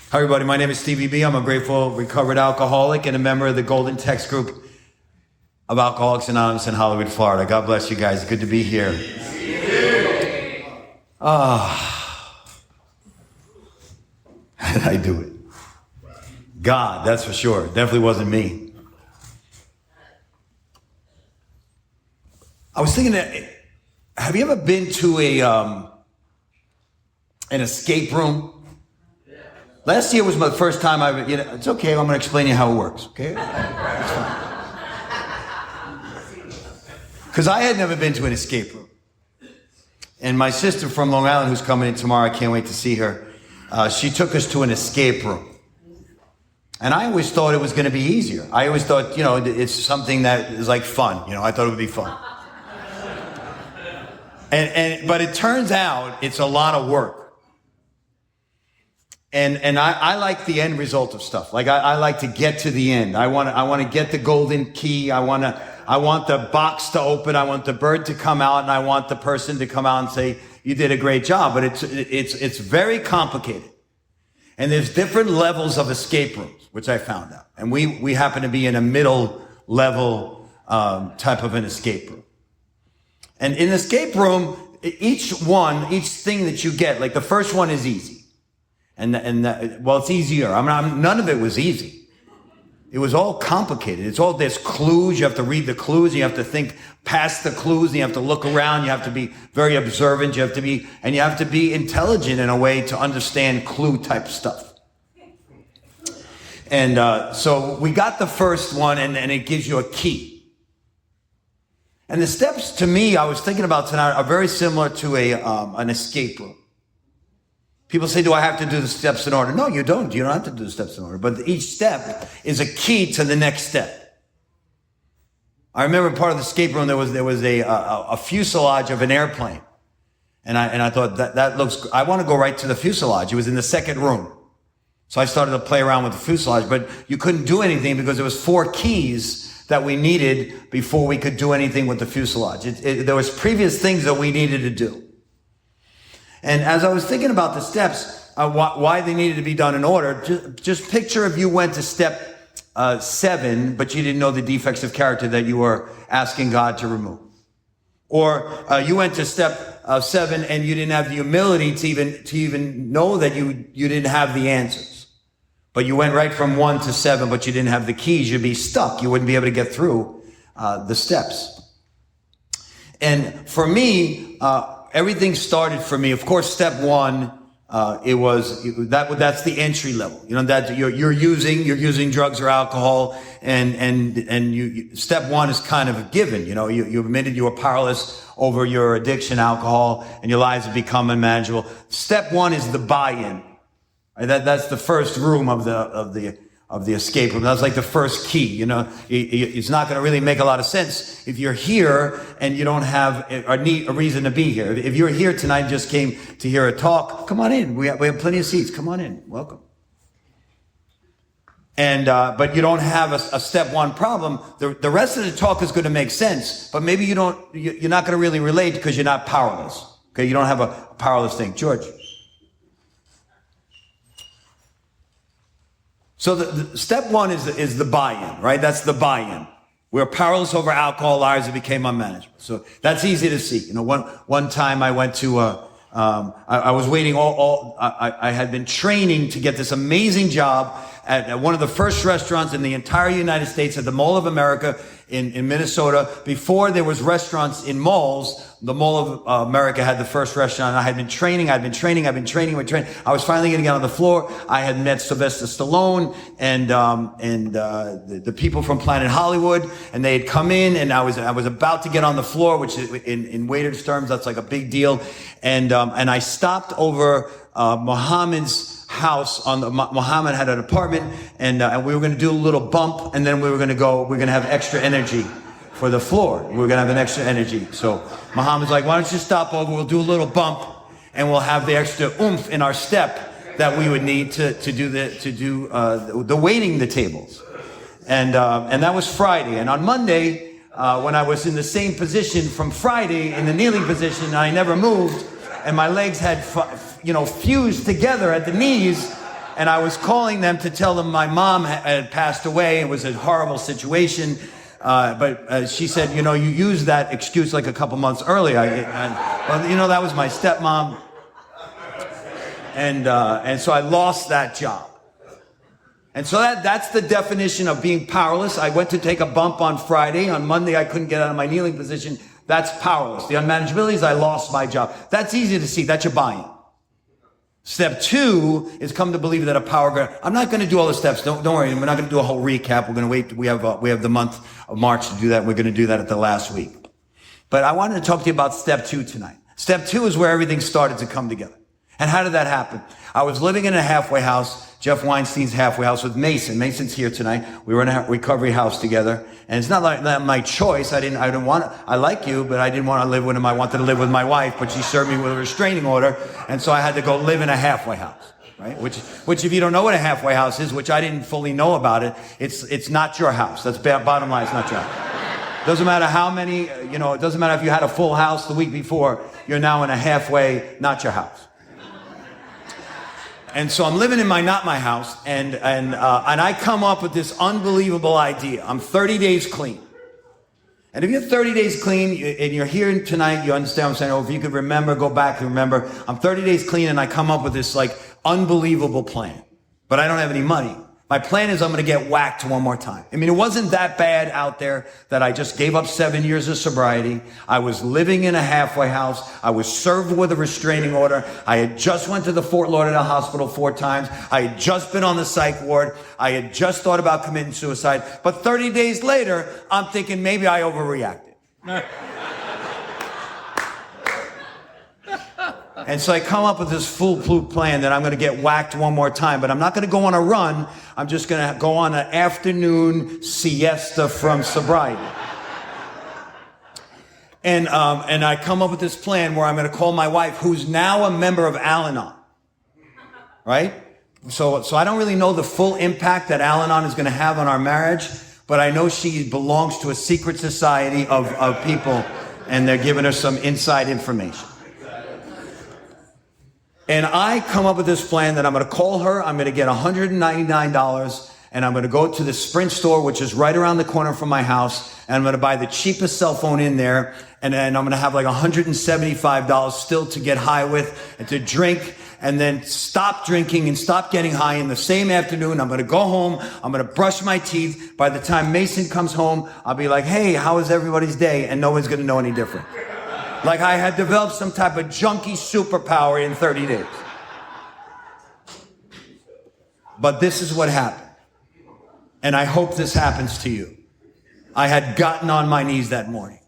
Hi, everybody. My name is Stevie B. I'm a grateful, recovered alcoholic and a member of the Golden Text Group of Alcoholics Anonymous in Hollywood, Florida. God bless you guys. Good to be here. How did I do it? God, that's for sure. Definitely wasn't me. I was thinking that, have you ever been to an escape room? Last year was my first time it's okay, I'm going to explain to you how it works, okay? That's fine. Because I had never been to an escape room. And my sister from Long Island, who's coming in tomorrow, I can't wait to see her, she took us to an escape room. And I always thought it was going to be easier. I always thought, it's something that is like fun. I thought it would be fun. But it turns out it's a lot of work. And I like the end result of stuff. Like I like to get to the end. I want to get the golden key. I want the box to open. I want the bird to come out, and I want the person to come out and say, "You did a great job." But it's very complicated. And there's different levels of escape rooms, which I found out. And we happen to be in a middle level type of an escape room. And in the escape room, each thing that you get, like the first one is easy. It's easier. None of it was easy. It was all complicated. There's clues. You have to read the clues. You have to think past the clues. You have to look around. You have to be very observant. You have to be intelligent in a way to understand clue type stuff. And so we got the first one, and it gives you a key. And the steps, to me, I was thinking about tonight, are very similar to an escape room. People say, do I have to do the steps in order? No, you don't. You don't have to do the steps in order. But each step is a key to the next step. I remember part of the escape room, there was a fuselage of an airplane. And I thought, that looks, I want to go right to the fuselage. It was in the second room. So I started to play around with the fuselage, but you couldn't do anything because there was 4 keys that we needed before we could do anything with the fuselage. There was previous things that we needed to do. And as I was thinking about the steps, why they needed to be done in order, just picture if you went to step 7, but you didn't know the defects of character that you were asking God to remove. Or you went to step 7 and you didn't have the humility to even know that you didn't have the answers. But you went right from 1 to 7, but you didn't have the keys. You'd be stuck. You wouldn't be able to get through the steps. And for me, everything started for me. Of course, step 1, that's the entry level. That you're using drugs or alcohol, and step 1 is kind of a given. You admitted you were powerless over your addiction, alcohol, and your lives have become unmanageable. Step 1 is the buy-in. Right? That's the first room of the escape room. That's like the first key. It's not going to really make a lot of sense if you're here and you don't have a reason to be here. If you're here tonight and just came to hear a talk, come on in. We have plenty of seats. Come on in. Welcome. But you don't have a step 1 problem. The rest of the talk is going to make sense, but maybe you're not going to really relate because you're not powerless. Okay. You don't have a powerless thing. George. So the step 1 is the buy-in, right? That's the buy-in. We're powerless over alcohol, lives that became unmanageable. So that's easy to see. One time I went to, I was waiting I had been training to get this amazing job at one of the first restaurants in the entire United States at the Mall of America in Minnesota. Before there was restaurants in malls, the Mall of America had the first restaurant. I had been training. I was finally going to get on the floor. I had met Sylvester Stallone and the people from Planet Hollywood, and they had come in, and I was about to get on the floor, which in waiters' terms, that's like a big deal. And I stopped over Muhammad's house. Muhammad had an apartment, and we were going to do a little bump, and then we're going to have extra energy for the floor. We're going to have an extra energy. So Muhammad's like, why don't you stop over? We'll do a little bump, and we'll have the extra oomph in our step that we would need to do the waiting the tables. And that was Friday. And on Monday, when I was in the same position from Friday, in the kneeling position, I never moved, and my legs had, fused together at the knees. And I was calling them to tell them my mom had passed away. It was a horrible situation. But she said, you used that excuse like a couple months earlier. That was my stepmom. And so I lost that job. And so that's the definition of being powerless. I went to take a bump on Friday. On Monday, I couldn't get out of my kneeling position. That's powerless. The unmanageability is I lost my job. That's easy to see. That's your buy-in. Step 2 is come to believe that a power God. I'm not going to do all the steps. Don't worry. We're not going to do a whole recap. We're going to wait. We have the month of March to do that. We're going to do that at the last week. But I wanted to talk to you about step 2 tonight. Step 2 is where everything started to come together. And how did that happen? I was living in a halfway house, Jeff Weinstein's halfway house with Mason. Mason's here tonight. We were in a recovery house together. And it's not like that my choice. I didn't want to, I like you, but I didn't want to live with him. I wanted to live with my wife, but she served me with a restraining order. And so I had to go live in a halfway house, right? Which if you don't know what a halfway house is, which I didn't fully know about it, it's not your house. That's bottom line. It's not your house. Doesn't matter how many, it doesn't matter if you had a full house the week before, you're now in a halfway, not your house. And so I'm living in not my house, and I come up with this unbelievable idea. I'm 30 days clean. And if you're 30 days clean, and you're here tonight, you understand what I'm saying. Oh, if you could remember, go back and remember. I'm 30 days clean, and I come up with this unbelievable plan. But I don't have any money. My plan is I'm going to get whacked one more time. I mean, it wasn't that bad out there that I just gave up 7 years of sobriety. I was living in a halfway house. I was served with a restraining order. I had just went to the Fort Lauderdale hospital 4 times. I had just been on the psych ward. I had just thought about committing suicide. But 30 days later, I'm thinking maybe I overreacted. And so I come up with this foolproof plan that I'm going to get whacked one more time, but I'm not going to go on a run. I'm just going to go on an afternoon siesta from sobriety. And I come up with this plan where I'm going to call my wife, who's now a member of Al-Anon, right? So I don't really know the full impact that Al-Anon is going to have on our marriage, but I know she belongs to a secret society of people, and they're giving her some inside information. And I come up with this plan that I'm going to call her. I'm going to get $199, and I'm going to go to the Sprint store, which is right around the corner from my house, and I'm going to buy the cheapest cell phone in there, and then I'm going to have $175 still to get high with and to drink, and then stop drinking and stop getting high in the same afternoon. I'm going to go home. I'm going to brush my teeth. By the time Mason comes home, I'll be like, hey, how was everybody's day? And no one's going to know any different. Like I had developed some type of junkie superpower in 30 days. But this is what happened. And I hope this happens to you. I had gotten on my knees that morning.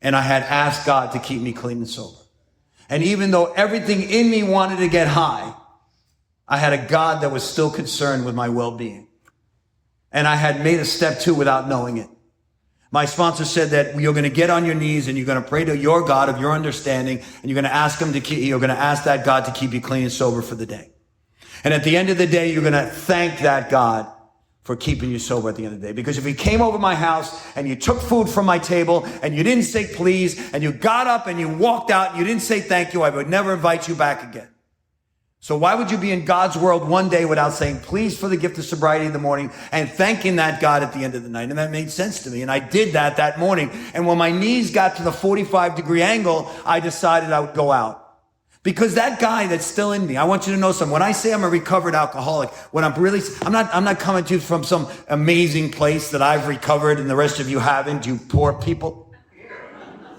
And I had asked God to keep me clean and sober. And even though everything in me wanted to get high, I had a God that was still concerned with my well-being. And I had made a step 2 without knowing it. My sponsor said that you're going to get on your knees and you're going to pray to your God of your understanding, and you're going to ask you're going to ask that God to keep you clean and sober for the day. And at the end of the day, you're going to thank that God for keeping you sober at the end of the day. Because if you came over my house and you took food from my table and you didn't say please, and you got up and you walked out and you didn't say thank you, I would never invite you back again. So why would you be in God's world one day without saying please for the gift of sobriety in the morning and thanking that God at the end of the night? And that made sense to me. And I did that morning. And when my knees got to the 45-degree angle, I decided I would go out. Because that guy that's still in me, I want you to know something. When I say I'm a recovered alcoholic, when I'm not coming to you from some amazing place that I've recovered and the rest of you haven't, you poor people.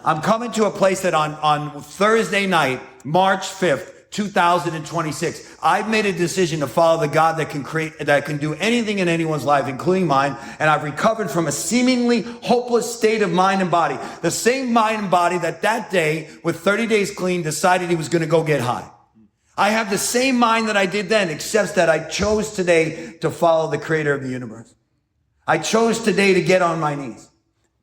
I'm coming to a place that on Thursday night, March 5th, 2026. I've made a decision to follow the God that can do anything in anyone's life, including mine. And I've recovered from a seemingly hopeless state of mind and body. The same mind and body that day, with 30 days clean, decided he was going to go get high. I have the same mind that I did then, except that I chose today to follow the creator of the universe. I chose today to get on my knees.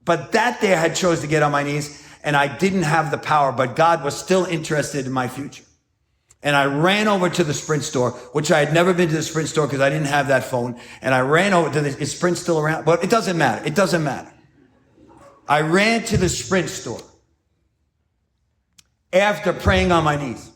But that day I had chose to get on my knees, and I didn't have the power, but God was still interested in my future. And I ran over to the Sprint store, which I had never been to the Sprint store because I didn't have that phone. And I ran over to is Sprint still around? But it doesn't matter. It doesn't matter. I ran to the Sprint store after praying on my knees.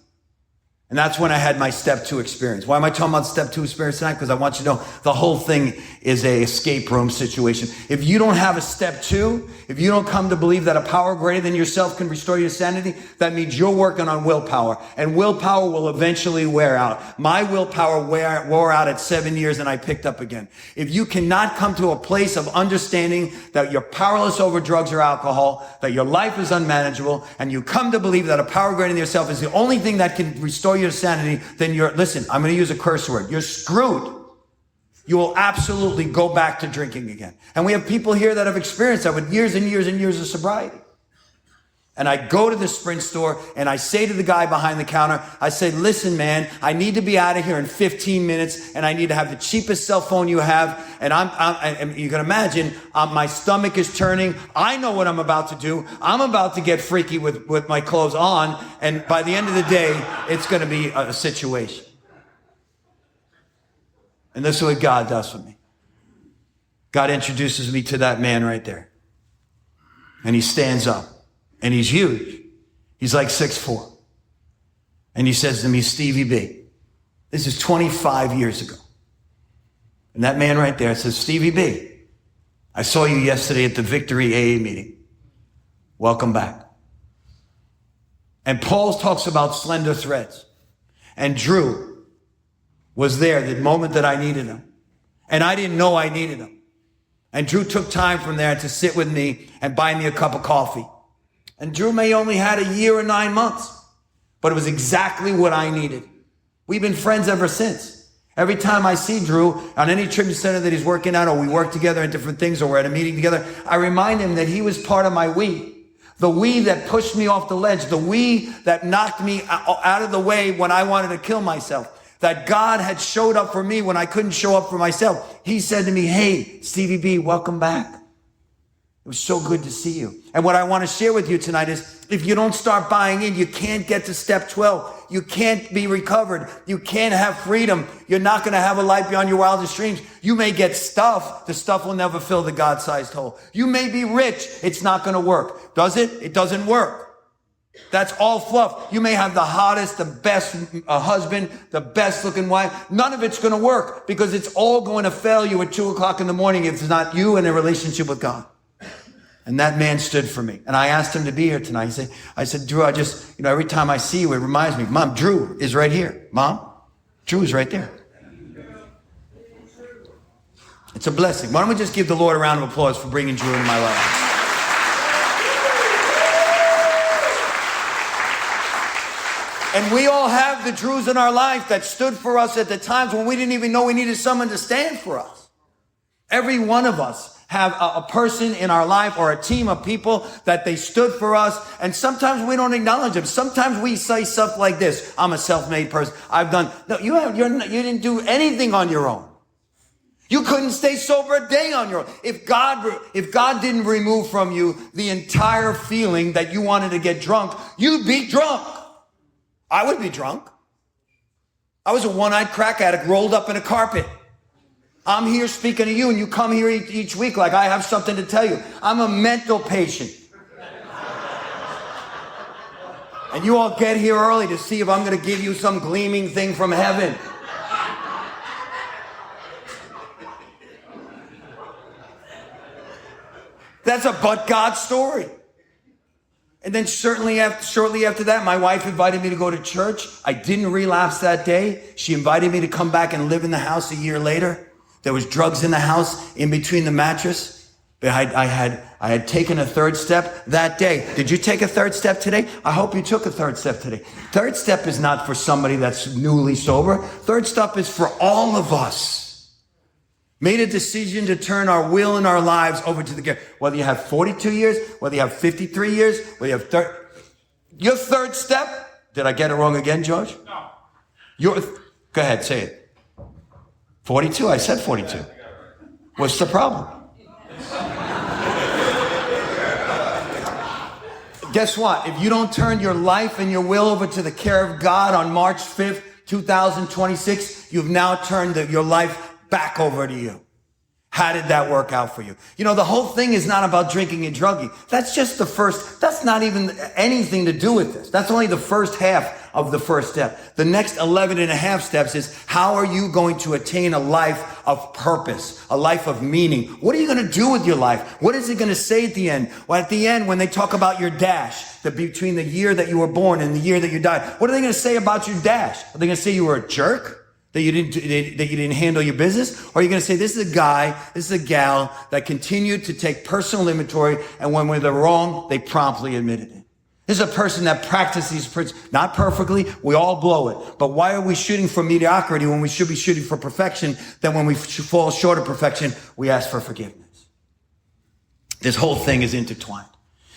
And that's when I had my step 2 experience. Why am I talking about step 2 experience tonight? Because I want you to know the whole thing is a escape room situation. If you don't have a step 2, if you don't come to believe that a power greater than yourself can restore your sanity, that means you're working on willpower. And willpower will eventually wear out. My willpower wore out at 7 years and I picked up again. If you cannot come to a place of understanding that you're powerless over drugs or alcohol, that your life is unmanageable, and you come to believe that a power greater than yourself is the only thing that can restore your sanity, then listen, I'm going to use a curse word. You're screwed. You will absolutely go back to drinking again. And we have people here that have experienced that with years and years and years of sobriety. And I go to the Sprint store and I say to the guy behind the counter, I say, listen, man, I need to be out of here in 15 minutes and I need to have the cheapest cell phone you have. And you can imagine, my stomach is turning. I know what I'm about to do. I'm about to get freaky with my clothes on. And by the end of the day, it's going to be a situation. And this is what God does for me. God introduces me to that man right there. And he stands up. And he's huge. He's like 6'4". And he says to me, Stevie B. This is 25 years ago. And that man right there says, Stevie B, I saw you yesterday at the Victory AA meeting. Welcome back. And Paul talks about slender threads. And Drew was there the moment that I needed him. And I didn't know I needed him. And Drew took time from there to sit with me and buy me a cup of coffee. And Drew may only had a year or 9 months, but it was exactly what I needed. We've been friends ever since. Every time I see Drew on any treatment center that he's working at, or we work together in different things, or we're at a meeting together, I remind him that he was part of my we. The we that pushed me off the ledge, the we that knocked me out of the way when I wanted to kill myself. That God had showed up for me when I couldn't show up for myself. He said to me, hey, Stevie B, welcome back. It was so good to see you. And what I want to share with you tonight is, if you don't start buying in, you can't get to step 12. You can't be recovered. You can't have freedom. You're not going to have a life beyond your wildest dreams. You may get stuff. The stuff will never fill the God-sized hole. You may be rich. It's not going to work. Does it? It doesn't work. That's all fluff. You may have the hottest, the best husband, the best looking wife. None of it's going to work because it's all going to fail you at 2 o'clock in the morning if it's not you in a relationship with God. And that man stood for me. And I asked him to be here tonight. I said, Drew, every time I see you, it reminds me, Mom, Drew is right here. Mom, Drew is right there. It's a blessing. Why don't we just give the Lord a round of applause for bringing Drew into my life? And we all have the Drews in our life that stood for us at the times when we didn't even know we needed someone to stand for us. Every one of us have a person in our life or a team of people that they stood for us. And sometimes we don't acknowledge them. Sometimes we say stuff like this. I'm a self-made person. No, you didn't do anything on your own. You couldn't stay sober a day on your own. If God didn't remove from you the entire feeling that you wanted to get drunk, you'd be drunk. I would be drunk. I was a one-eyed crack addict rolled up in a carpet. I'm here speaking to you, and you come here each week like I have something to tell you. I'm a mental patient. And you all get here early to see if I'm going to give you some gleaming thing from heaven. That's a but God story. And then shortly after that, my wife invited me to go to church. I didn't relapse that day. She invited me to come back and live in the house a year later. There was drugs in the house in between the mattress. I had taken a third step that day. Did you take a third step today? I hope you took a third step today. Third step is not for somebody that's newly sober. Third step is for all of us. Made a decision to turn our will and our lives over to the God. Whether you have 42 years, whether you have 53 years, whether you have your third step. Did I get it wrong again, George? No. Go ahead, say it. 42? I said 42. What's the problem? Guess what? If you don't turn your life and your will over to the care of God on March 5th, 2026, you've now turned your life back over to you. How did that work out for you? You know, the whole thing is not about drinking and drugging. That's just the first. That's not even anything to do with this. That's only the first half of the first step. The next 11 and a half steps is, how are you going to attain a life of purpose, a life of meaning? What are you going to do with your life? What is it going to say at the end? Well, at the end, when they talk about your dash, between the year that you were born and the year that you died, what are they going to say about your dash? Are they going to say you were a jerk? That you didn't handle your business? Or are you going to say, this is a guy, this is a gal that continued to take personal inventory, and when they're wrong, they promptly admitted it. This is a person that practices these principles, not perfectly, we all blow it. But why are we shooting for mediocrity when we should be shooting for perfection? Then when we fall short of perfection, we ask for forgiveness. This whole thing is intertwined.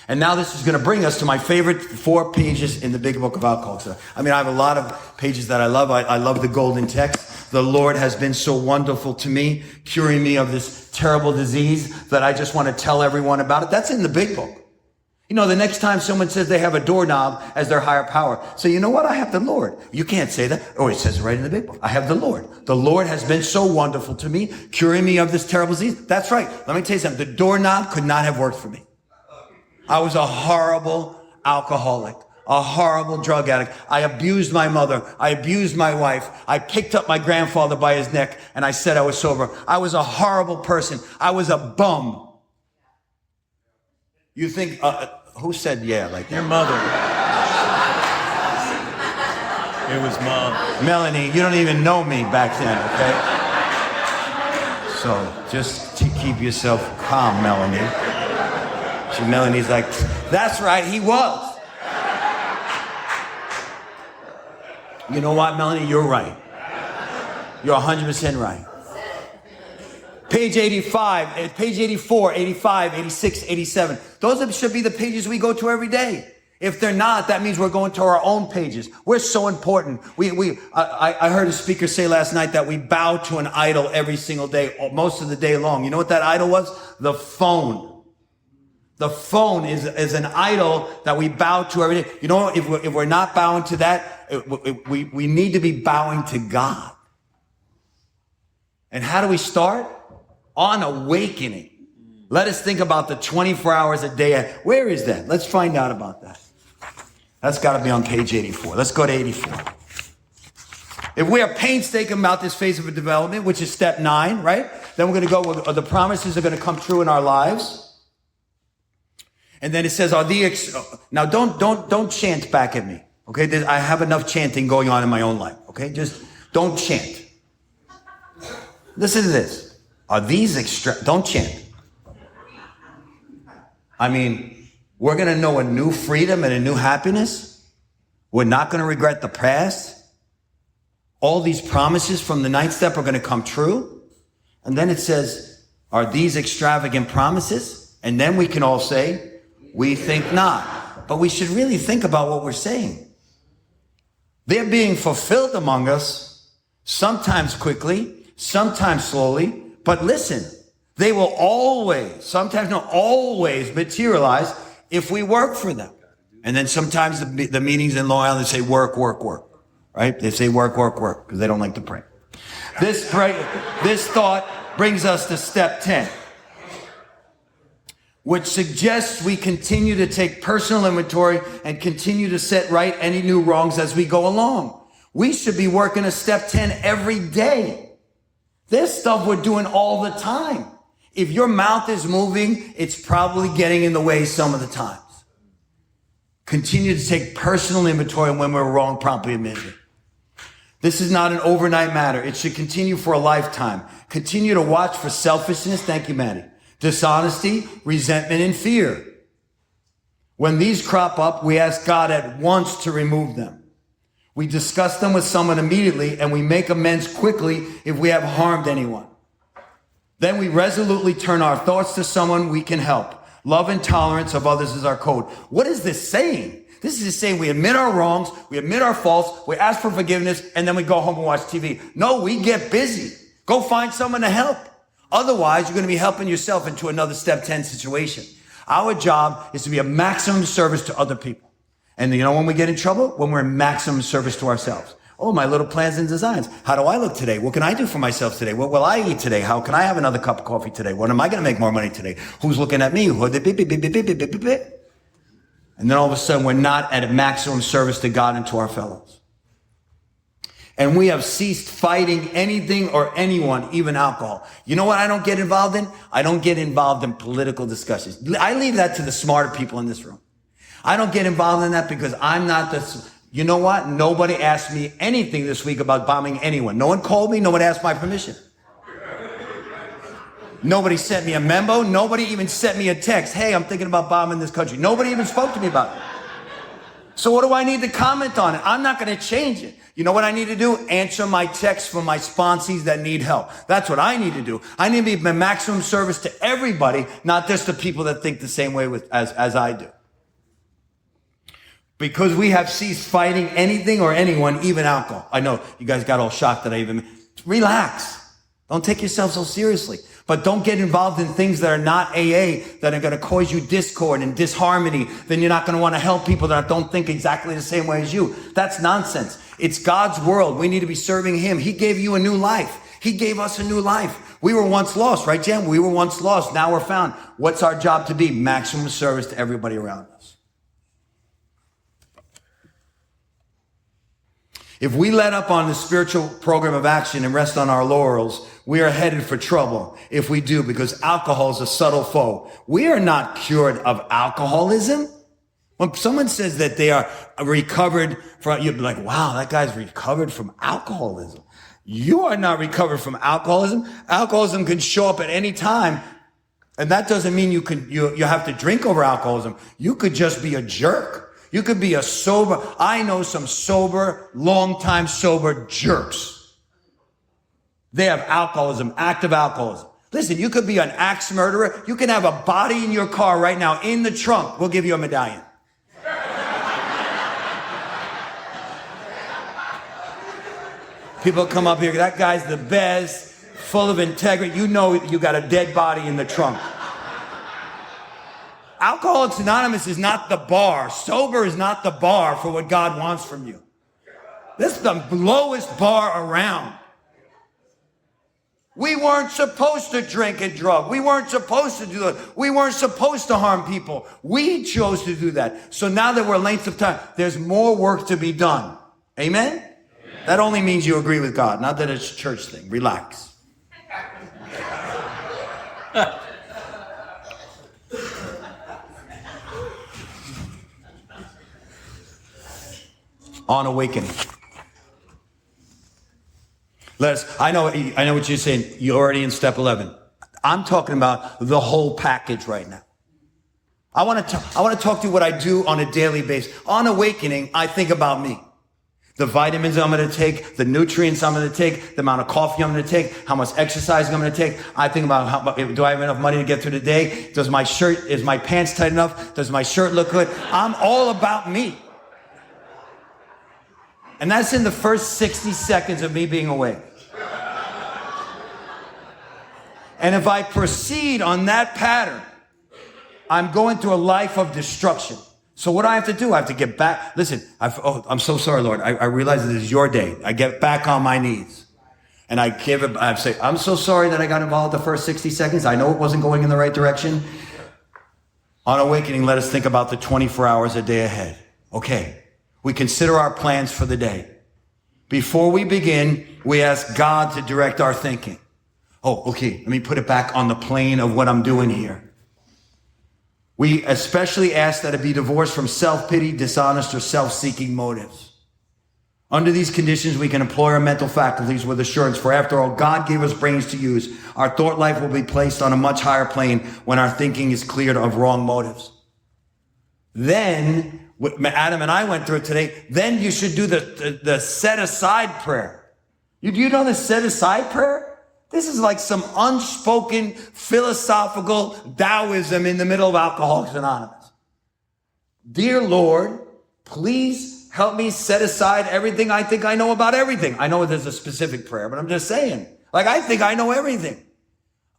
And now this is going to bring us to my favorite 4 pages in the big book of Alcoholics. I mean, I have a lot of pages that I love. I love the golden text. The Lord has been so wonderful to me, curing me of this terrible disease that I just want to tell everyone about it. That's in the big book. You know, the next time someone says they have a doorknob as their higher power, say, you know what? I have the Lord. You can't say that. Oh, it says it right in the big book. I have the Lord. The Lord has been so wonderful to me, curing me of this terrible disease. That's right. Let me tell you something. The doorknob could not have worked for me. I was a horrible alcoholic, a horrible drug addict. I abused my mother. I abused my wife. I picked up my grandfather by his neck and I said I was sober. I was a horrible person. I was a bum. You think, who said yeah like that? Your mother. It was Mom. Melanie, you don't even know me back then, okay? So just to keep yourself calm, Melanie. Melanie's like, that's right, he was. You know what, Melanie? You're right. You're 100% right. Page 85, page 84, 85, 86, 87. Those should be the pages we go to every day. If they're not, that means we're going to our own pages. We're so important. I heard a speaker say last night that we bow to an idol every single day, most of the day long. You know what that idol was? The phone. The phone is an idol that we bow to every day. You know, if we're not bowing to that, we need to be bowing to God. And how do we start? On awakening. Let us think about the 24 hours a day. Where is that? Let's find out about that. That's got to be on page 84. Let's go to 84. If we are painstaking about this phase of a development, which is step 9, right? Then we're going to go with the promises are going to come true in our lives. And then it says, now don't chant back at me. Okay. I have enough chanting going on in my own life. Okay. Just don't chant. Listen to this. Are these don't chant. I mean, we're going to know a new freedom and a new happiness. We're not going to regret the past. All these promises from the 9th step are going to come true. And then it says, are these extravagant promises? And then we can all say, we think not. But we should really think about what we're saying. They're being fulfilled among us, sometimes quickly, sometimes slowly. But listen, they will always materialize if we work for them. And then sometimes the meetings in Long Island say work, work, work. Right? They say work, work, work because they don't like to pray. This thought brings us to step 10. Which suggests we continue to take personal inventory and continue to set right any new wrongs as we go along. We should be working a step 10 every day. This stuff we're doing all the time. If your mouth is moving, it's probably getting in the way some of the times. Continue to take personal inventory, and when we're wrong, promptly admit it. This is not an overnight matter. It should continue for a lifetime. Continue to watch for selfishness. Thank you, Maddie. Dishonesty, resentment, and fear. When these crop up, we ask God at once to remove them. We discuss them with someone immediately, and we make amends quickly if we have harmed anyone. Then we resolutely turn our thoughts to someone we can help. Love and tolerance of others is our code. What is this saying? This is saying we admit our wrongs, we admit our faults, we ask for forgiveness, and then we go home and watch TV. No, we get busy. Go find someone to help. Otherwise, you're going to be helping yourself into another step 10 situation. Our job is to be a maximum service to other people. And you know when we get in trouble? When we're in maximum service to ourselves. Oh, my little plans and designs. How do I look today? What can I do for myself today? What will I eat today? How can I have another cup of coffee today? When am I going to make more money today? Who's looking at me? And then all of a sudden, we're not at a maximum service to God and to our fellows. And we have ceased fighting anything or anyone, even alcohol. You know what I don't get involved in? I don't get involved in political discussions. I leave that to the smarter people in this room. I don't get involved in that because I'm not the... You know what? Nobody asked me anything this week about bombing anyone. No one called me. No one asked my permission. Nobody sent me a memo. Nobody even sent me a text. Hey, I'm thinking about bombing this country. Nobody even spoke to me about it. So what do I need to comment on it? I'm not going to change it. You know what I need to do? Answer my texts from my sponsees that need help. That's what I need to do. I need to be my maximum service to everybody, not just the people that think the same way as I do. Because we have ceased fighting anything or anyone, even alcohol. I know you guys got all shocked that I even... Relax. Don't take yourself so seriously. But don't get involved in things that are not AA, that are going to cause you discord and disharmony. Then you're not going to want to help people that don't think exactly the same way as you. That's nonsense. It's God's world. We need to be serving Him. He gave you a new life. He gave us a new life. We were once lost, right, Jan? We were once lost. Now we're found. What's our job to be? Maximum service to everybody around us. If we let up on the spiritual program of action and rest on our laurels, we are headed for trouble if we do, because alcohol is a subtle foe. We are not cured of alcoholism. When someone says that they are recovered from, you'd be like, wow, that guy's recovered from alcoholism. You are not recovered from alcoholism. Alcoholism can show up at any time. And that doesn't mean you have to drink over alcoholism. You could just be a jerk. You could be a sober. I know some sober, long-time sober jerks. They have alcoholism, active alcoholism. Listen, you could be an axe murderer. You can have a body in your car right now in the trunk. We'll give you a medallion. People come up here, that guy's the best, full of integrity. You know you got a dead body in the trunk. Alcoholics Anonymous is not the bar. Sober is not the bar for what God wants from you. This is the lowest bar around. We weren't supposed to drink and drug. We weren't supposed to do that. We weren't supposed to harm people. We chose to do that. So now that we're length of time, there's more work to be done. Amen? Amen. That only means you agree with God, not that it's a church thing. Relax. On awakening. I know what you're saying. You're already in step 11. I'm talking about the whole package right now. I want to talk to you what I do on a daily basis. On awakening, I think about me. The vitamins I'm going to take, the nutrients I'm going to take, the amount of coffee I'm going to take, how much exercise I'm going to take. I think about do I have enough money to get through the day? Is my pants tight enough? Does my shirt look good? I'm all about me. And that's in the first 60 seconds of me being awake. And if I proceed on that pattern, I'm going through a life of destruction. So what do I have to do? I have to get back. Listen, I'm so sorry, Lord. I realize this is your day. I get back on my knees. And I say, I'm so sorry that I got involved the first 60 seconds. I know it wasn't going in the right direction. On awakening, let us think about the 24 hours a day ahead. Okay. We consider our plans for the day. Before we begin, we ask God to direct our thinking. Oh, okay. Let me put it back on the plane of what I'm doing here. We especially ask that it be divorced from self-pity, dishonest, or self-seeking motives. Under these conditions, we can employ our mental faculties with assurance, for after all, God gave us brains to use. Our thought life will be placed on a much higher plane when our thinking is cleared of wrong motives. Then, what Adam and I went through it today, then you should do the set-aside prayer. Do you know the set-aside prayer? This is like some unspoken philosophical Taoism in the middle of Alcoholics Anonymous. Dear Lord, please help me set aside everything I think I know about everything. I know there's a specific prayer, but I'm just saying. Like, I think I know everything.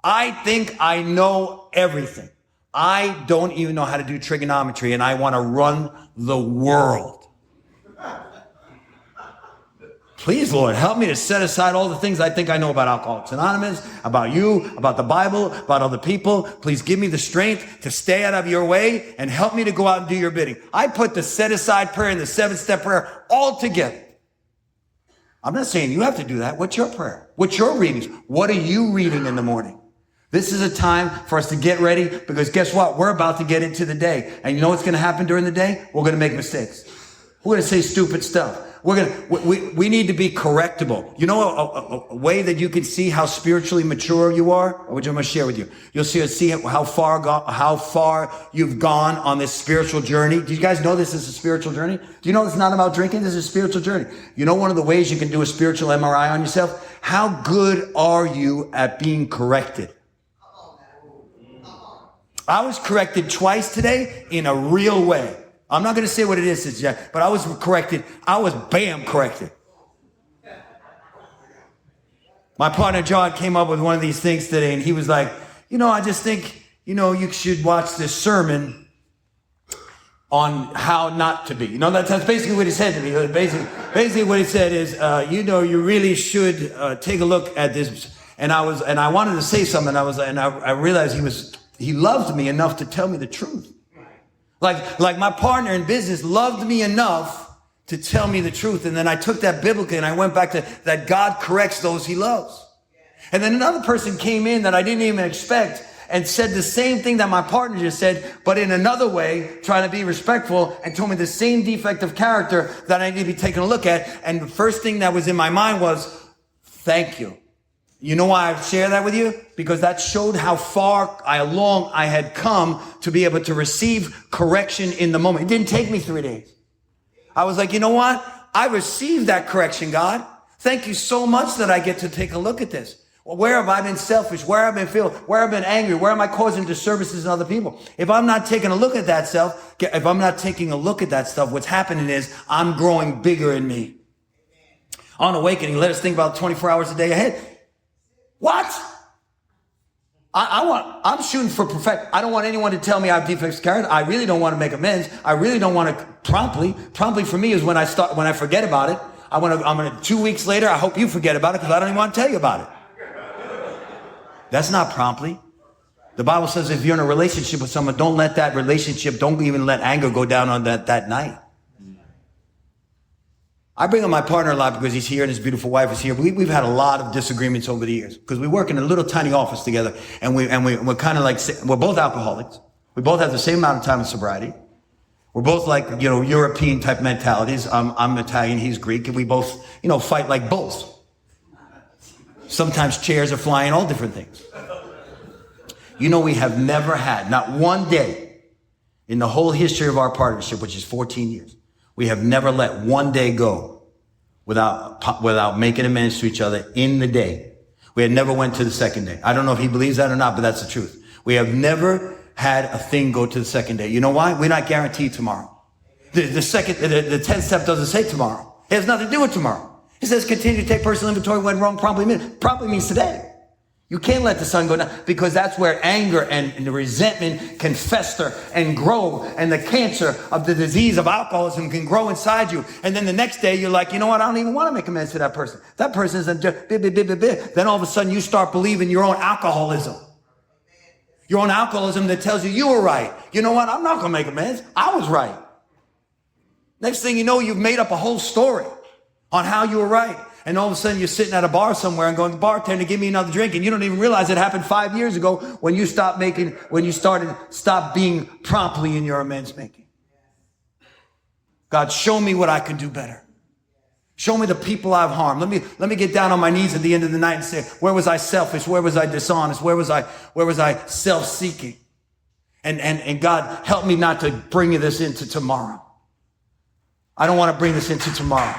I think I know everything. I don't even know how to do trigonometry, and I want to run the world. Please, Lord, help me to set aside all the things I think I know about Alcoholics Anonymous, about you, about the Bible, about other people. Please give me the strength to stay out of your way and help me to go out and do your bidding. I put the set aside prayer and the 7-step prayer all together. I'm not saying you have to do that. What's your prayer? What's your readings? What are you reading in the morning? This is a time for us to get ready, because guess what? We're about to get into the day. And you know what's going to happen during the day? We're going to make mistakes. We're going to say stupid stuff. We need to be correctable. You know a way that you can see how spiritually mature you are? Which I'm going to share with you. You'll see how far you've gone on this spiritual journey. Do you guys know this is a spiritual journey? Do you know it's not about drinking? This is a spiritual journey. You know one of the ways you can do a spiritual MRI on yourself? How good are you at being corrected? I was corrected twice today in a real way. I'm not going to say what it is, but I was corrected. I was corrected. My partner John came up with one of these things today, and he was like, I just think, you should watch this sermon on how not to be. That's basically what he said to me. Basically what he said is, you really should take a look at this. And I wanted to say something. I realized he loved me enough to tell me the truth. Like my partner in business loved me enough to tell me the truth. And then I took that biblically and I went back to that God corrects those he loves. And then another person came in that I didn't even expect and said the same thing that my partner just said, but in another way, trying to be respectful, and told me the same defect of character that I need to be taking a look at. And the first thing that was in my mind was, thank you. You know why I share that with you? Because that showed how far along I had come to be able to receive correction in the moment. It didn't take me 3 days. I was like, you know what? I received that correction, God. Thank you so much that I get to take a look at this. Well, where have I been selfish? Where have I been where have I been angry? Where am I causing disservices in other people? If I'm not taking a look at that stuff, what's happening is I'm growing bigger in me. On awakening, let us think about 24 hours a day ahead. What? I'm shooting for perfection. I don't want anyone to tell me I have defects of character. I really don't want to make amends. I really don't want to promptly. Promptly for me is when I forget about it. I'm going to 2 weeks later, I hope you forget about it because I don't even want to tell you about it. That's not promptly. The Bible says if you're in a relationship with someone, don't even let anger go down on that night. I bring up my partner a lot because he's here and his beautiful wife is here. We've had a lot of disagreements over the years because we work in a little tiny office together, and we're kind of like, we're both alcoholics. We both have the same amount of time of sobriety. We're both like, European type mentalities. I'm Italian, he's Greek, and we both, fight like bulls. Sometimes chairs are flying, all different things. We have never had, not one day in the whole history of our partnership, which is 14 years, we have never let one day go without making amends to each other in the day. We had never went to the second day. I don't know if he believes that or not, but that's the truth. We have never had a thing go to the second day. You know why? We're not guaranteed tomorrow. The 10th step doesn't say tomorrow. It has nothing to do with tomorrow. It says continue to take personal inventory when wrong promptly means today. You can't let the sun go down because that's where anger and the resentment can fester and grow, and the cancer of the disease of alcoholism can grow inside you. And then the next day you're like, you know what? I don't even want to make amends to that person. That person isn't just Then all of a sudden you start believing your own alcoholism. Your own alcoholism that tells you were right. You know what? I'm not going to make amends. I was right. Next thing you know, you've made up a whole story on how you were right. And all of a sudden you're sitting at a bar somewhere and going, bartender, give me another drink. And you don't even realize it happened 5 years ago when you stopped being promptly in your amends making. God, show me what I can do better. Show me the people I've harmed. Let me get down on my knees at the end of the night and say, where was I selfish? Where was I dishonest? Where was I self-seeking? And God, help me not to bring this into tomorrow. I don't want to bring this into tomorrow.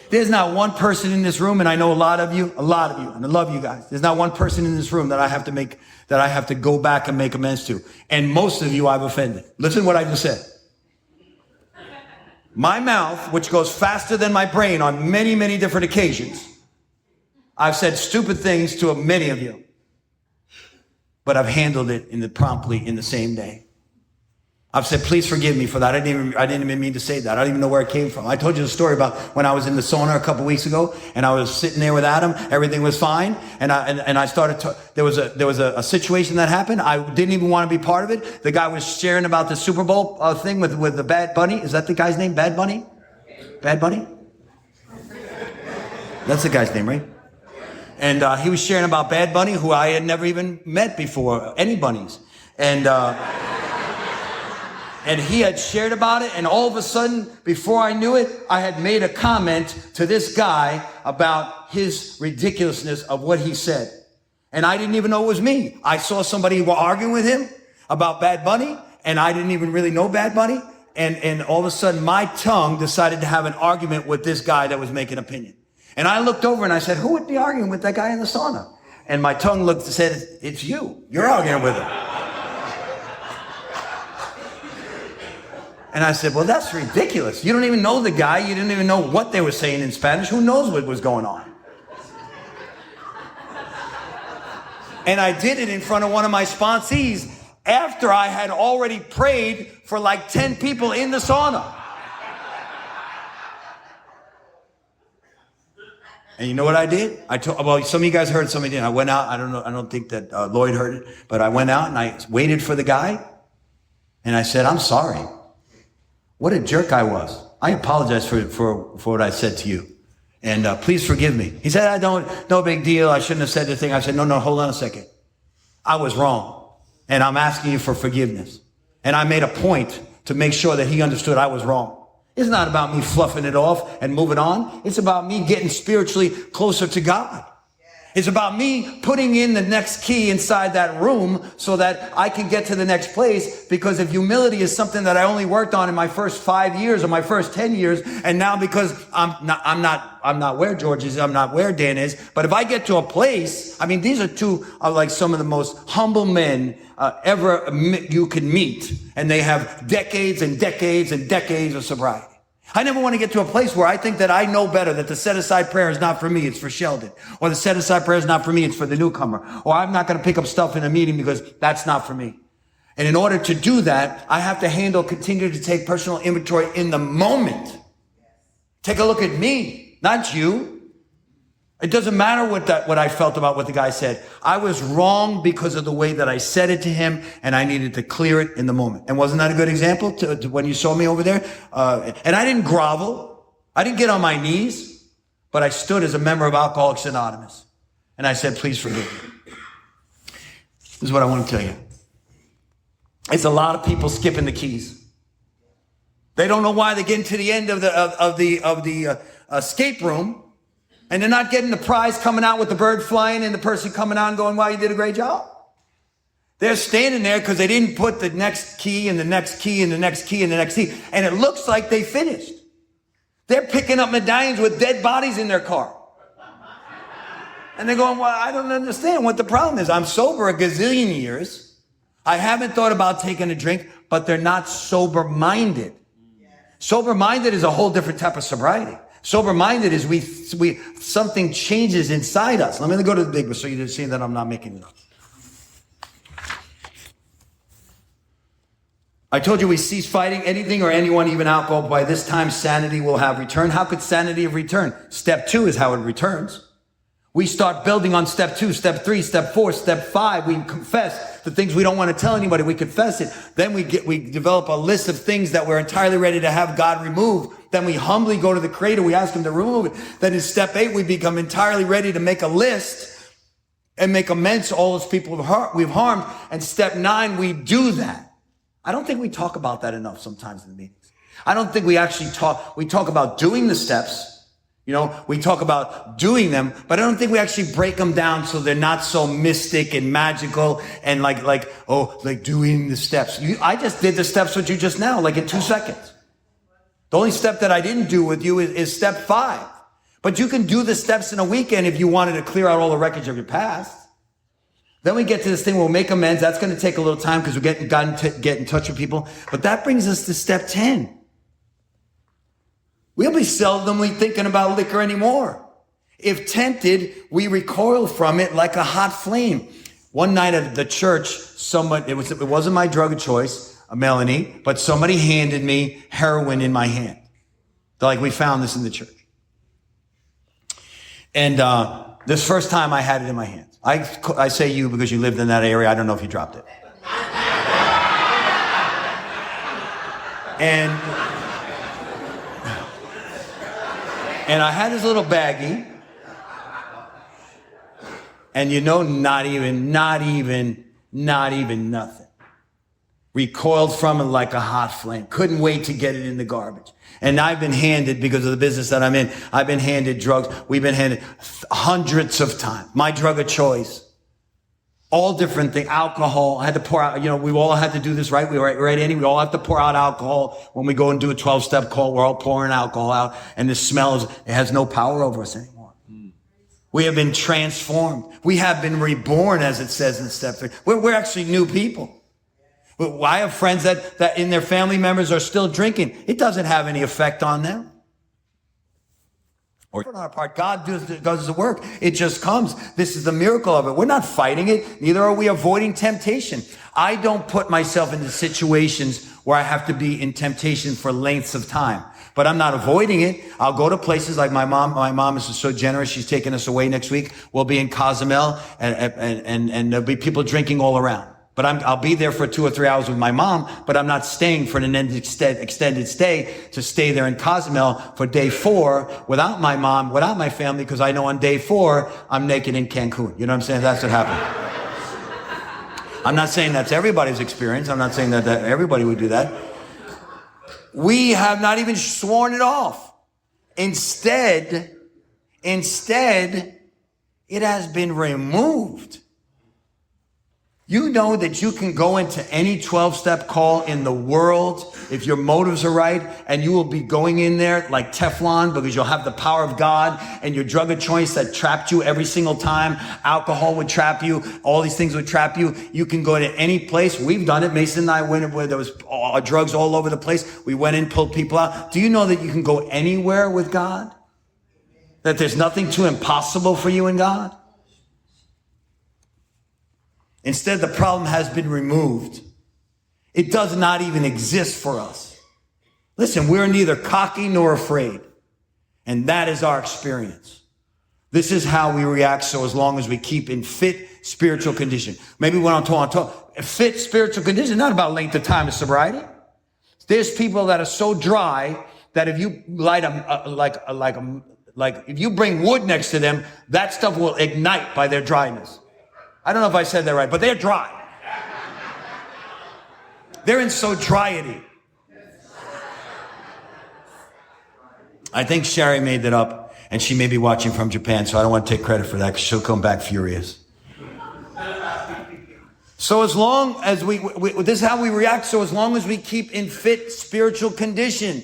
There's not one person in this room, and I know a lot of you, and I love you guys. There's not one person in this room that I have to go back and make amends to. And most of you I've offended. Listen to what I just said. My mouth, which goes faster than my brain on many, many different occasions, I've said stupid things to many of you, but I've handled it promptly in the same day. I've said, please forgive me for that. I didn't even mean to say that. I don't even know where it came from. I told you the story about when I was in the sauna a couple weeks ago, and I was sitting there with Adam. Everything was fine, and I started to. There was a situation that happened. I didn't even want to be part of it. The guy was sharing about the Super Bowl thing with the Bad Bunny. Is that the guy's name? Bad Bunny? Bad Bunny? That's the guy's name, right? And he was sharing about Bad Bunny, who I had never even met before, any bunnies, and he had shared about it, and all of a sudden, before I knew it, I had made a comment to this guy about his ridiculousness of what he said. And I didn't even know it was me. I saw somebody arguing with him about Bad Bunny, and I didn't even really know Bad Bunny. And all of a sudden, my tongue decided to have an argument with this guy that was making opinion. And I looked over and I said, who would be arguing with that guy in the sauna? And my tongue looked and said, it's you. You're arguing with him. And I said, well, that's ridiculous. You don't even know the guy. You didn't even know what they were saying in Spanish. Who knows what was going on? And I did it in front of one of my sponsees after I had already prayed for like 10 people in the sauna. And you know what I did? Well, some of you guys heard, some of you didn't. I went out. I don't think that Lloyd heard it, but I went out and I waited for the guy. And I said, I'm sorry. What a jerk I was. I apologize for what I said to you. And please forgive me. He said, no big deal. I shouldn't have said the thing. I said, no, hold on a second. I was wrong. And I'm asking you for forgiveness. And I made a point to make sure that he understood I was wrong. It's not about me fluffing it off and moving on. It's about me getting spiritually closer to God. It's about me putting in the next key inside that room so that I can get to the next place. Because if humility is something that I only worked on in my first 5 years or my first 10 years, and now because I'm not where George is, I'm not where Dan is. But if I get to a place, I mean, these are two of like some of the most humble men ever you could meet, and they have decades and decades and decades of sobriety. I never want to get to a place where I think that I know better, that the set-aside prayer is not for me, it's for Sheldon. Or the set-aside prayer is not for me, it's for the newcomer. Or I'm not going to pick up stuff in a meeting because that's not for me. And in order to do that, I have to continue to take personal inventory in the moment. Take a look at me, not you. It doesn't matter what I felt about what the guy said. I was wrong because of the way that I said it to him, and I needed to clear it in the moment. And wasn't that a good example to when you saw me over there? And I didn't grovel. I didn't get on my knees, but I stood as a member of Alcoholics Anonymous. And I said, please forgive me. This is what I want to tell you. It's a lot of people skipping the keys. They don't know why they're getting to the end of the escape room, and they're not getting the prize coming out with the bird flying and the person coming out and going, wow, you did a great job. They're standing there because they didn't put the next key and the next key and the next key and the next key. And it looks like they finished. They're picking up medallions with dead bodies in their car. And they're going, well, I don't understand what the problem is. I'm sober a gazillion years. I haven't thought about taking a drink, but they're not sober-minded. Sober-minded is a whole different type of sobriety. Sober-minded is something changes inside us. Let me go to the big one so you see that I'm not making it up. I told you we cease fighting anything or anyone, even alcohol. By this time, sanity will have returned. How could sanity have returned? Step 2 is how it returns. We start building on step 2, step 3, step 4, step 5. We confess the things we don't want to tell anybody. We confess it. Then we develop a list of things that we're entirely ready to have God remove. Then we humbly go to the Creator. We ask Him to remove it. Then in step 8, we become entirely ready to make a list and make amends to all those people we've harmed. And step 9, we do that. I don't think we talk about that enough sometimes in the meetings. I don't think we actually talk. We talk about doing the steps. You know, we talk about doing them, but I don't think we actually break them down so they're not so mystic and magical and like doing the steps. I just did the steps with you just now, like in 2 seconds. The only step that I didn't do with you is step 5. But you can do the steps in a weekend if you wanted to clear out all the wreckage of your past. Then we get to this thing where we'll make amends. That's going to take a little time because we're get in touch with people. But that brings us to step 10. We'll be seldomly thinking about liquor anymore. If tempted, we recoil from it like a hot flame. One night at the church, it wasn't my drug of choice. Melanie, but somebody handed me heroin in my hand. They're like, we found this in the church. And this first time I had it in my hands. I say you because you lived in that area. I don't know if you dropped it. And I had this little baggie. And not even nothing. Recoiled from it like a hot flame. Couldn't wait to get it in the garbage. And I've been handed, because of the business that I'm in, I've been handed drugs. We've been handed hundreds of times. My drug of choice. All different things. Alcohol. I had to pour out, we all had to do this, right? Right, Andy? We all have to pour out alcohol. When we go and do a 12-step call, we're all pouring alcohol out. And the smell it has no power over us anymore. We have been transformed. We have been reborn, as it says in step 3. We're actually new people. I have friends that in their family members are still drinking. It doesn't have any effect on them. Or on our part, God does the work. It just comes. This is the miracle of it. We're not fighting it. Neither are we avoiding temptation. I don't put myself into situations where I have to be in temptation for lengths of time. But I'm not avoiding it. I'll go to places like my mom. My mom is so generous. She's taking us away next week. We'll be in Cozumel and there'll be people drinking all around. But I'll be there for 2 or 3 hours with my mom, but I'm not staying for an extended stay to stay there in Cozumel for day 4 without my mom, without my family, because I know on day 4, I'm naked in Cancun. You know what I'm saying? That's what happened. I'm not saying that's everybody's experience. I'm not saying that everybody would do that. We have not even sworn it off. Instead, it has been removed. You know that you can go into any 12-step call in the world if your motives are right, and you will be going in there like Teflon because you'll have the power of God, and your drug of choice that trapped you every single time. Alcohol would trap you. All these things would trap you. You can go to any place. We've done it. Mason and I went where there was drugs all over the place. We went in, pulled people out. Do you know that you can go anywhere with God? That there's nothing too impossible for you and God? Instead, the problem has been removed. It does not even exist for us. Listen, we're neither cocky nor afraid. And that is our experience. This is how we react, so as long as we keep in fit spiritual condition. Maybe when I'm talking, fit spiritual condition, not about length of time of sobriety. There's people that are so dry that if you light them, like if you bring wood next to them, that stuff will ignite by their dryness. I don't know if I said that right, but they're dry. They're in so dryity. I think Sherry made that up, and she may be watching from Japan, so I don't want to take credit for that because she'll come back furious. So as long as this is how we react, so as long as we keep in fit spiritual condition.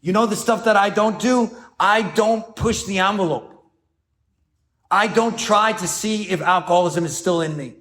You know the stuff that I don't do? I don't push the envelope. I don't try to see if alcoholism is still in me.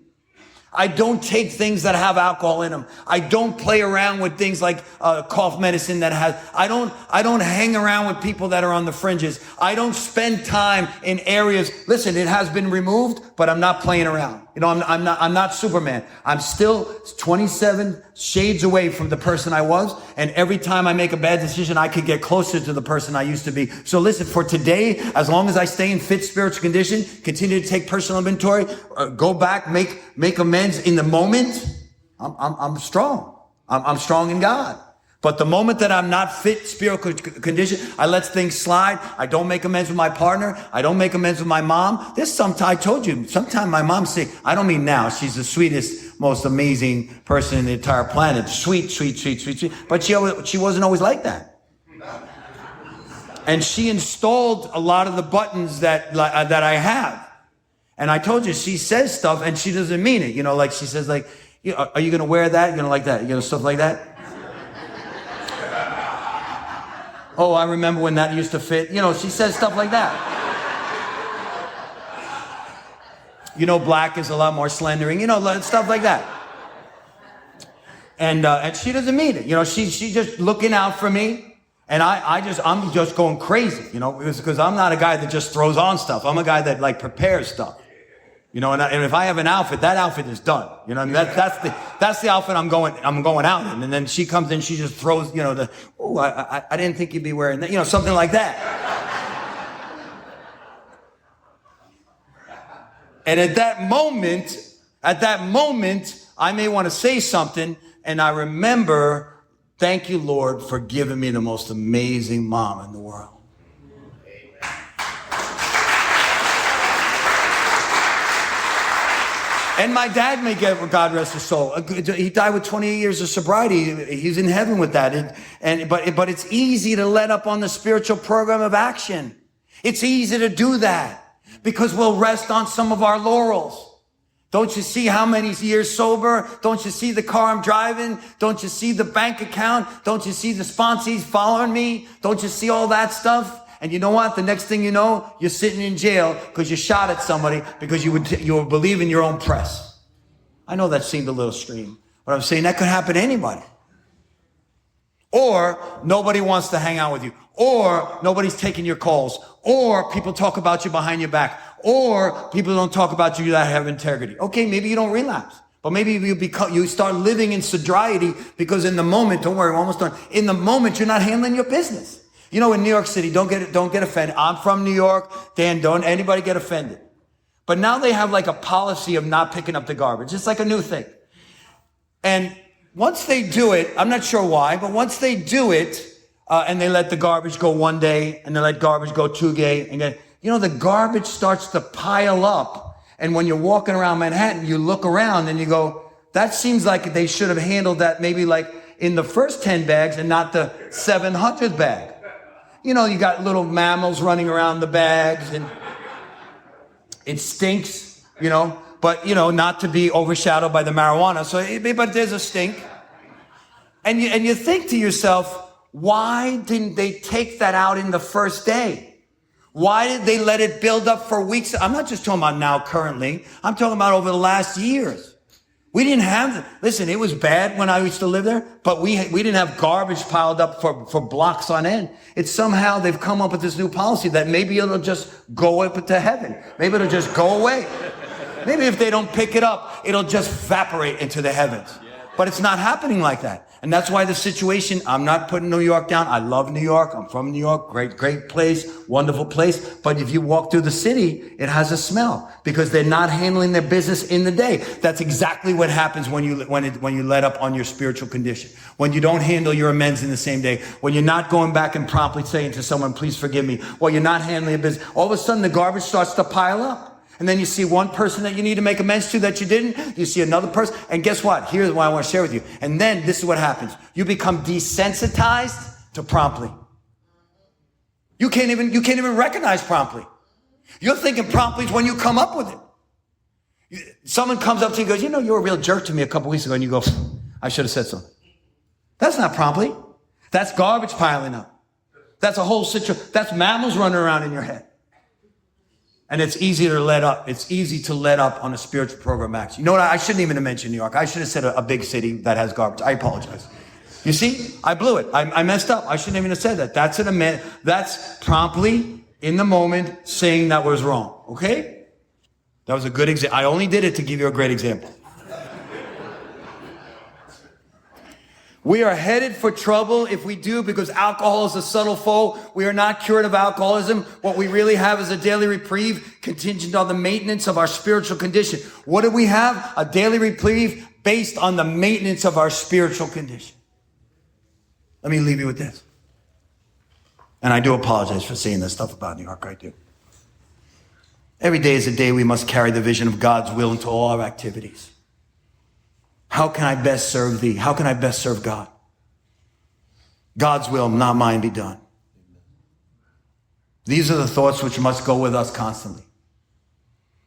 I don't take things that have alcohol in them. I don't play around with things like cough medicine that has. I don't hang around with people that are on the fringes. I don't spend time in areas. Listen, it has been removed, but I'm not playing around. I'm not Superman. I'm still 27 shades away from the person I was. And every time I make a bad decision, I could get closer to the person I used to be. So listen, for today, as long as I stay in fit spiritual condition, continue to take personal inventory, go back, make amends in the moment, I'm strong. I'm strong in God. But the moment that I'm not fit spiritual condition, I let things slide. I don't make amends with my partner. I don't make amends with my mom. I told you, sometimes my mom's sick. I don't mean now. She's the sweetest, most amazing person in the entire planet. Sweet. But she wasn't always like that. And she installed a lot of the buttons that I have. And I told you, she says stuff and she doesn't mean it. Like she says, like, are you going to wear that? You're going to like that? Stuff like that. Oh, I remember when that used to fit. She says stuff like that. Black is a lot more slendering. Stuff like that. And she doesn't mean it. She's just looking out for me. And I'm just going crazy, because I'm not a guy that just throws on stuff. I'm a guy that prepares stuff. You know, and if I have an outfit, that outfit is done. You know, I mean, that's the outfit I'm going out in. And then she comes in, she just throws, you know, I didn't think you'd be wearing that, you know, something like that. And at that moment, I may want to say something, and I remember, thank you, Lord, for giving me the most amazing mom in the world. And my dad may get, God rest his soul. He died with 28 years of sobriety. He's in heaven with that. But it's easy to let up on the spiritual program of action. It's easy to do that because we'll rest on some of our laurels. Don't you see how many years sober? Don't you see the car I'm driving? Don't you see the bank account? Don't you see the sponsees following me? Don't you see all that stuff? And you know what? The next thing you know, you're sitting in jail because you shot at somebody because you would believe in your own press. I know that seemed a little extreme, but I'm saying that could happen to anybody. Or nobody wants to hang out with you. Or nobody's taking your calls. Or people talk about you behind your back. Or people don't talk about you that have integrity. Okay, maybe you don't relapse. But maybe you start living in sobriety because in the moment, don't worry, we're almost done. In the moment, you're not handling your business. You know, in New York City, don't get offended. I'm from New York. Dan, don't anybody get offended. But now they have like a policy of not picking up the garbage. It's like a new thing. And once they do it, I'm not sure why, but once they do it, and they let the garbage go one day, and they let garbage go 2 days, and then, you know, the garbage starts to pile up. And when you're walking around Manhattan, you look around and you go, that seems like they should have handled that maybe like in the first 10 bags and not the 700th bag. You know, you got little mammals running around the bags and it stinks, you know, but, you know, not to be overshadowed by the marijuana. So, but there's a stink. And you think to yourself, why didn't they take that out in the first day? Why did they let it build up for weeks? I'm not just talking about now currently. I'm talking about over the last years. We didn't have, listen, it was bad when I used to live there, but we didn't have garbage piled up for blocks on end. It's somehow they've come up with this new policy that maybe it'll just go up to heaven. Maybe it'll just go away. Maybe if they don't pick it up, it'll just evaporate into the heavens. But it's not happening like that. And that's why the situation, I'm not putting New York down. I love New York. I'm from New York. Great place. Wonderful place. But if you walk through the city, it has a smell because they're not handling their business in the day. That's exactly what happens when you let up on your spiritual condition. When you don't handle your amends in the same day. When you're not going back and promptly saying to someone, please forgive me. Well, you're not handling your business. All of a sudden, the garbage starts to pile up. And then you see one person that you need to make amends to that you didn't. You see another person. And guess what? Here's what I want to share with you. And then this is what happens. You become desensitized to promptly. You can't even recognize promptly. You're thinking promptly is when you come up with it. Someone comes up to you and goes, you know, you were a real jerk to me a couple weeks ago. And you go, I should have said something. That's not promptly. That's garbage piling up. That's a whole situation. That's mammals running around in your head. And it's easy to let up. It's easy to let up on a spiritual program action. You know what? I shouldn't even have mentioned New York. I should have said a big city that has garbage. I apologize. You see, I blew it. I messed up. I shouldn't even have said that. That's promptly in the moment saying that was wrong. Okay? That was a good example. I only did it to give you a great example. We are headed for trouble if we do, because alcohol is a subtle foe. We are not cured of alcoholism. What we really have is a daily reprieve contingent on the maintenance of our spiritual condition. What do we have? A daily reprieve based on the maintenance of our spiritual condition. Let me leave you with this. And I do apologize for saying this stuff about New York. I do. Every day is a day we must carry the vision of God's will into all our activities. How can I best serve thee? How can I best serve God? God's will, not mine, be done. These are the thoughts which must go with us constantly.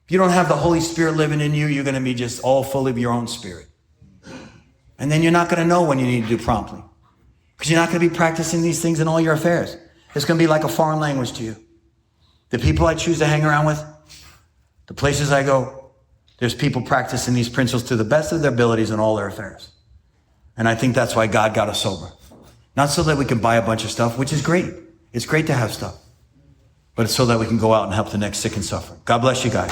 If you don't have the Holy Spirit living in you, you're going to be just all full of your own spirit. And then you're not going to know when you need to do promptly. Because you're not going to be practicing these things in all your affairs. It's going to be like a foreign language to you. The people I choose to hang around with, the places I go, there's people practicing these principles to the best of their abilities in all their affairs. And I think that's why God got us sober. Not so that we can buy a bunch of stuff, which is great. It's great to have stuff. But it's so that we can go out and help the next sick and suffering. God bless you guys.